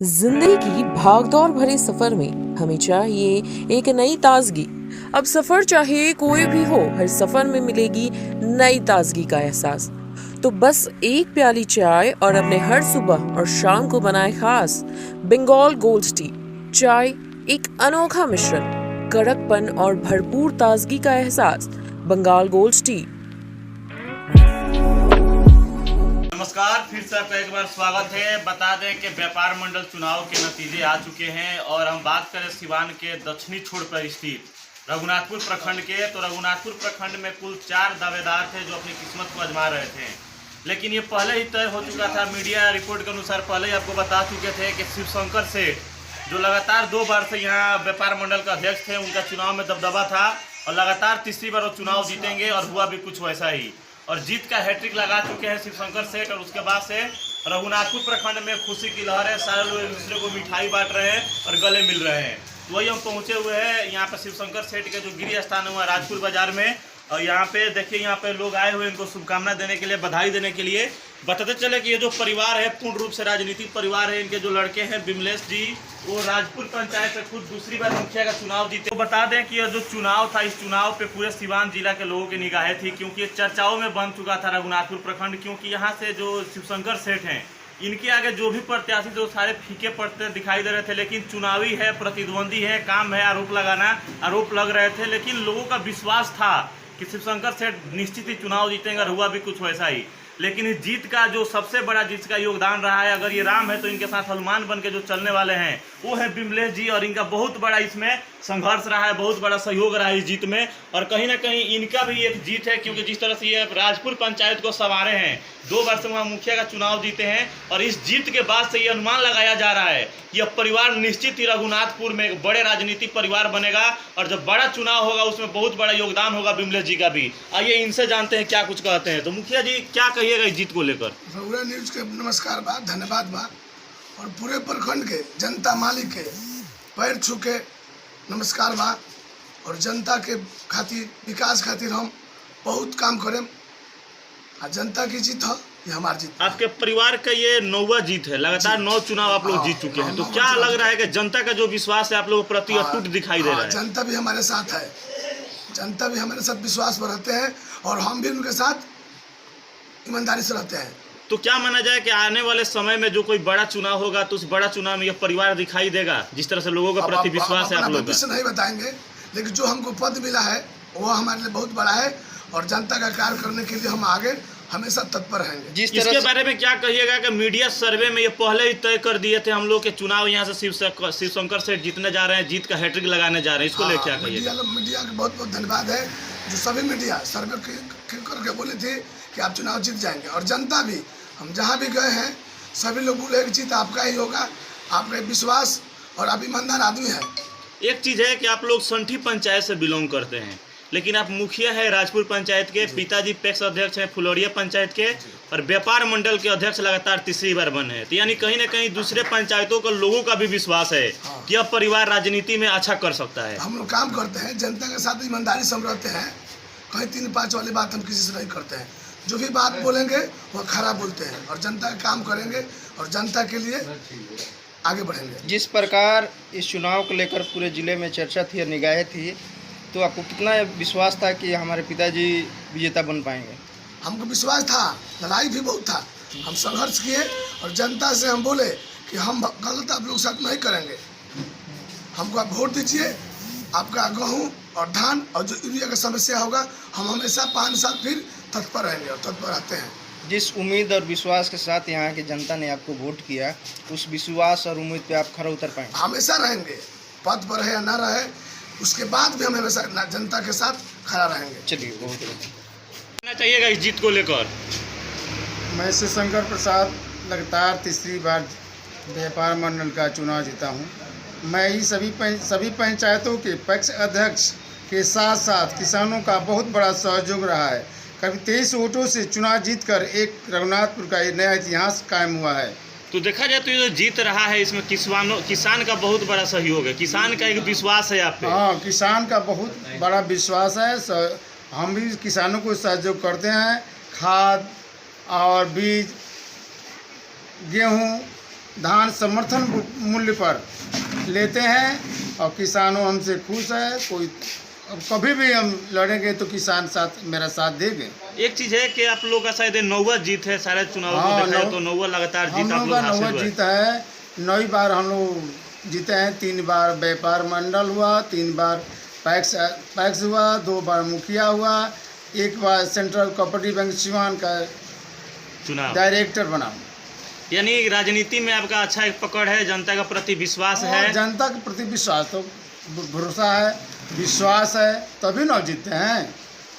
जिंदगी की भागदौड़ भरे सफर में हमें चाहिए एक नई ताजगी। अब सफर चाहे कोई भी हो, हर सफर में मिलेगी नई ताजगी का एहसास। तो बस एक प्याली चाय और अपने हर सुबह और शाम को बनाए खास बंगाल गोल्ड टी। चाय एक अनोखा मिश्रण, कड़कपन और भरपूर ताजगी का एहसास। Bengal gold tea. नमस्कार, फिर से आपका एक बार स्वागत है। बता दें कि व्यापार मंडल चुनाव के नतीजे आ चुके हैं और हम बात करें सिवान के दक्षिणी छोर पर स्थित रघुनाथपुर प्रखंड के, तो रघुनाथपुर प्रखंड में कुल 4 दावेदार थे जो अपनी किस्मत को आजमा रहे थे, लेकिन ये पहले ही तय हो चुका था। मीडिया रिपोर्ट के अनुसार पहले ही आपको बता चुके थे कि शिवशंकर सेठ, जो लगातार 2 बार से यहाँ व्यापार मंडल का अध्यक्ष थे, उनका चुनाव में दबदबा था और लगातार तीसरी बार वो चुनाव जीतेंगे और हुआ भी कुछ वैसा ही। और जीत का हैट्रिक लगा चुके हैं शिवशंकर सेठ और उसके बाद से रघुनाथपुर प्रखंड में खुशी की लहर है। सारे लोग एक दूसरे को मिठाई बांट रहे हैं और गले मिल रहे हैं। तो वही हम पहुंचे हुए हैं यहाँ पर शिवशंकर सेठ के जो गृह स्थान हुआ राजपुर बाजार में, और यहाँ पे देखिए यहाँ पे लोग आए हुए इनको शुभकामना देने के लिए, बधाई देने के लिए। बताते चले कि ये जो परिवार है पूर्ण रूप से राजनीतिक परिवार है। इनके जो लड़के हैं विमलेश जी, वो राजपुर पंचायत से खुद दूसरी बार मुखिया का चुनाव जीते। तो बता दें कि यह जो चुनाव था, इस चुनाव पे पूरे सिवान जिला के लोगों की निगाहें थी, क्योंकि ये चर्चाओं में बन चुका था रघुनाथपुर प्रखंड। क्योंकि यहाँ से जो शिवशंकर सेठ हैं, इनके आगे जो भी प्रत्याशी थे वो सारे फीके पड़ते दिखाई दे रहे थे। लेकिन चुनावी है, प्रतिद्वंदी है, काम है आरोप लगाना, आरोप लग रहे थे। लेकिन लोगों का विश्वास था कि शिवशंकर सेठ निश्चित ही चुनाव जीतेंगे और हुआ भी कुछ वैसा ही। लेकिन इस जीत का जो सबसे बड़ा जिसका योगदान रहा है, अगर ये राम है तो इनके साथ हनुमान बन के जो चलने वाले हैं वो है विमलेश जी, और इनका बहुत बड़ा इसमें संघर्ष रहा है, बहुत बड़ा सहयोग रहा है इस जीत में। और कहीं ना कहीं इनका भी एक जीत है, क्योंकि जिस तरह से ये राजपुर पंचायत को संवारे हैं, 2 बार से वहाँ मुखिया का चुनाव जीते हैं, और इस जीत के बाद से ये अनुमान लगाया जा रहा है कि यह परिवार निश्चित ही रघुनाथपुर में एक बड़े राजनीतिक परिवार बनेगा और जब बड़ा चुनाव होगा उसमें बहुत बड़ा योगदान होगा विमलेश जी का भी। आइए इनसे जानते हैं क्या कुछ कहते हैं। तो मुखिया जी क्या कहिएगा इस जीत को लेकर? रघुरा न्यूज के नमस्कार बा, धन्यवाद बा, और पूरे प्रखंड के जनता मालिक के पैर छू के नमस्कार बा। और जनता के खातिर, विकास खातिर हम बहुत काम करें। जनता की जीत है, ये हमारी जीत। आपके परिवार का ये 9वां जीत है, लगातार 9 चुनाव आप लोग जीत चुके हैं। तो क्या लग रहा है कि जनता का जो विश्वास है आप लोगों के प्रति अटूट दिखाई दे रहा है? जनता भी हमारे साथ है, जनता भी हमारे साथ विश्वास बढ़ाते हैं और हम भी उनके साथ ईमानदारी से रहते हैं। तो क्या माना जाए कि आने वाले समय में जो कोई बड़ा चुनाव होगा तो उस बड़ा चुनाव में यह परिवार दिखाई देगा, जिस तरह से लोगों का प्रति विश्वास है आप लोगों का? भविष्य नहीं बताएंगे, लेकिन जो हमको पद मिला है वो हमारे लिए बहुत बड़ा है और जनता का कार्य करने के लिए हम आगे हमेशा तत्पर रहेंगे। इसके बारे में क्या कहिएगा कि मीडिया सर्वे में ये पहले ही तय कर दिए थे हम लोग के चुनाव यहाँ से शिवशंकर सेठ जीतने जा रहे हैं, जीत का हैट्रिक लगाने जा रहे हैं, इसको लेकर क्या कहिएगा? मीडिया का बहुत बहुत धन्यवाद है, जो सभी मीडिया सर्वे करके बोले थे कि आप चुनाव जीत जाएंगे। और जनता भी, हम जहाँ भी गए हैं सभी लोग बोले कि जीत आपका ही होगा, आपका विश्वास, और आप ईमानदार आदमी है। एक चीज़ है कि आप लोग संठी पंचायत से बिलोंग करते हैं, लेकिन आप मुखिया है राजपुर पंचायत के, पिताजी पैक्स अध्यक्ष हैं फुलौरिया पंचायत के, और व्यापार मंडल के अध्यक्ष लगातार तीसरी बार बने हैं। तो यानी कहीं ना कहीं दूसरे पंचायतों को लोगों का भी विश्वास है कि अब परिवार राजनीति में अच्छा कर सकता है। हम लोग काम करते हैं, जनता के साथ ईमानदारी से हम रहते हैं, कहीं 3-5 वाली बात हम किसी से नहीं करते हैं। जो भी बात बोलेंगे वो खरा बोलते हैं और जनता का काम करेंगे और जनता के लिए आगे बढ़ेंगे। जिस प्रकार इस चुनाव को लेकर पूरे ज़िले में चर्चा थी और निगाहें थी, तो आपको कितना विश्वास था कि हमारे पिताजी विजेता बन पाएंगे? हमको विश्वास था, लड़ाई भी बहुत था, हम संघर्ष किए और जनता से हम बोले कि हम गलत आप लोग साथ नहीं करेंगे, हमको आप वोट दीजिए, आपका गेहूँ और धान और जो यूरिया का समस्या होगा हम हमेशा 5 साल फिर तत्पर रहेंगे और तत्पर रहते हैं। जिस उम्मीद और विश्वास के साथ यहाँ की जनता ने आपको वोट किया, उस विश्वास और उम्मीद पे आप खरा उतर पाएंगे? हमेशा रहेंगे, पद पर रहे या ना रहे, उसके बाद भी हम हमेशा जनता के साथ खड़ा रहेंगे। चलिए, बहुत कहना चाहिएगा इस जीत को लेकर? मैं शिवशंकर प्रसाद लगातार तीसरी बार व्यापार मंडल का चुनाव जीता हूँ। मैं ही सभी पंचायतों के पैक्स अध्यक्ष के साथ साथ किसानों का बहुत बड़ा सहयोग रहा है। करीब 23 वोटों से चुनाव जीतकर एक रघुनाथपुर का नया इतिहास कायम हुआ है। तो देखा जाए तो ये जो जीत रहा है इसमें किसान का बहुत बड़ा सहयोग है, किसान का एक विश्वास है आप पे? हाँ, किसान का बहुत बड़ा विश्वास है। हम भी किसानों को सहयोग करते हैं, खाद और बीज, गेहूँ धान समर्थन मूल्य पर लेते हैं और किसानों हमसे खुश है। कोई अब कभी भी हम लड़ेंगे तो किसान साथ मेरा साथ देंगे। एक चीज है कि आप लोग का शायद 9वां जीत है सारे चुनाव को हाँ, देखा जाए तो 9वां लगातार जीत हम आप लोग लोग का हासिल 9वां हुआ है। जीत है। 9 बार हम लोग जीते हैं। 3 बार व्यापार मंडल हुआ, 3 बार पैक्स हुआ, 2 बार मुखिया हुआ, 1 बार सेंट्रल कोऑपरेटिव बैंक सिवान का चुनाव डायरेक्टर बना। यानी राजनीति में आपका अच्छा एक पकड़ है, जनता का प्रति विश्वास है। और जनता के प्रति विश्वास तो भरोसा है, विश्वास है, तभी ना जीतते हैं।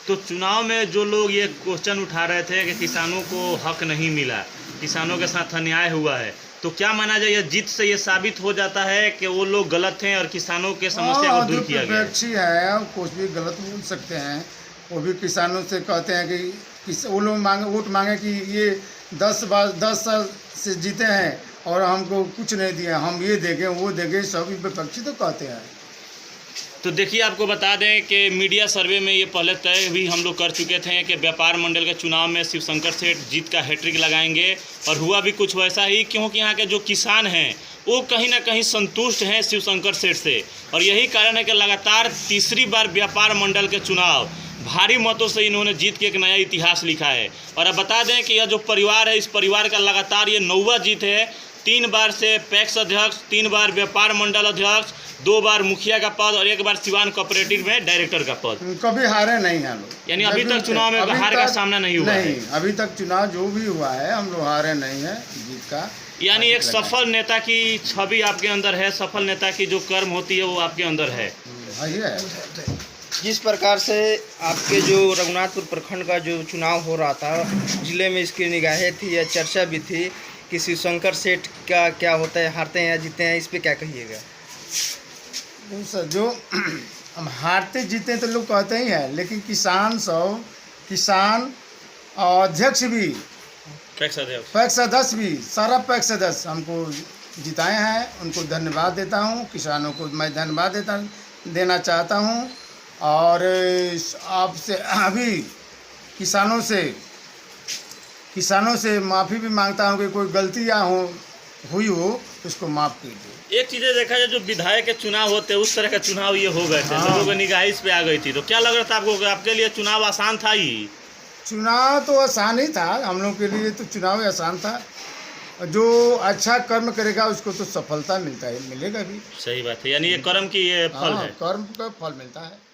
तो चुनाव में जो लोग ये क्वेश्चन उठा रहे थे कि किसानों को हक नहीं मिला, किसानों के साथ अन्याय हुआ है, तो क्या माना जाए, जीत से ये साबित हो जाता है कि वो लोग गलत हैं और किसानों के समस्या को दूर किया गया है? विपक्षी है कुछ भी गलत बोल सकते हैं। वो भी किसानों से कहते हैं कि वो लोग वोट मांगे कि ये 10 साल से जीते हैं और हमको कुछ नहीं दिया, हम ये देंगे वो देंगे, सभी विपक्षी तो कहते हैं। तो देखिए, आपको बता दें कि मीडिया सर्वे में ये पहले तय भी हम लोग कर चुके थे कि व्यापार मंडल के चुनाव में शिवशंकर सेठ जीत का हैट्रिक लगाएंगे, और हुआ भी कुछ वैसा ही, क्योंकि यहाँ के जो किसान हैं वो कहीं ना कहीं संतुष्ट हैं शिवशंकर सेठ से, और यही कारण है कि लगातार तीसरी बार व्यापार मंडल के चुनाव भारी मतों से इन्होंने जीत के एक नया इतिहास लिखा है। और अब बता दें कि यह जो परिवार है, इस परिवार का लगातार ये 9वां जीत है। 3 बार से पैक्स अध्यक्ष, 3 बार व्यापार मंडल अध्यक्ष, 2 बार मुखिया का पद और 1 बार सिवान कोऑपरेटिव में डायरेक्टर का पद। कभी हारे नहीं हैं लोग। यानी अभी तक चुनाव में हार का सामना नहीं हुआ है। अभी तक चुनाव जो भी हुआ है हम लोग हारे नहीं है, जीत का। यानी एक सफल नेता की छवि आपके अंदर है, सफल नेता की जो कर्म होती है वो आपके अंदर है। जिस प्रकार से आपके जो रघुनाथपुर प्रखंड का जो चुनाव हो रहा था, जिले में इसकी निगाहें थी या चर्चा भी थी कि शिवशंकर सेठ का क्या होता है, हारते हैं या जीते हैं, इस पे क्या कहिएगा? जो हम हारते जीते तो लोग कहते ही हैं, लेकिन किसान और अध्यक्ष भी, पैक्स सदस्य भी, सारा पैक्स सदस्य हमको जिताए हैं। उनको धन्यवाद देता हूँ। किसानों को मैं धन्यवाद देना चाहता हूँ। और आपसे अभी किसानों से माफ़ी भी मांगता हूँ कि कोई गलतियाँ हुई हो तो उसको माफ़ कीजिए। एक चीज़ें देखा जाए, जो विधायक के चुनाव होते हैं उस तरह के चुनाव ये हो गए थे। हाँ। लोगों की निगाह इस पे आ गई थी, तो क्या लग रहा था आपको कि आपके लिए चुनाव आसान था ही? चुनाव तो आसान ही था, हम लोग के लिए तो चुनाव ही आसान था। जो अच्छा कर्म करेगा उसको तो सफलता मिलेगा भी। सही बात है, यानी ये कर्म की ये फल है। कर्म का फल मिलता है।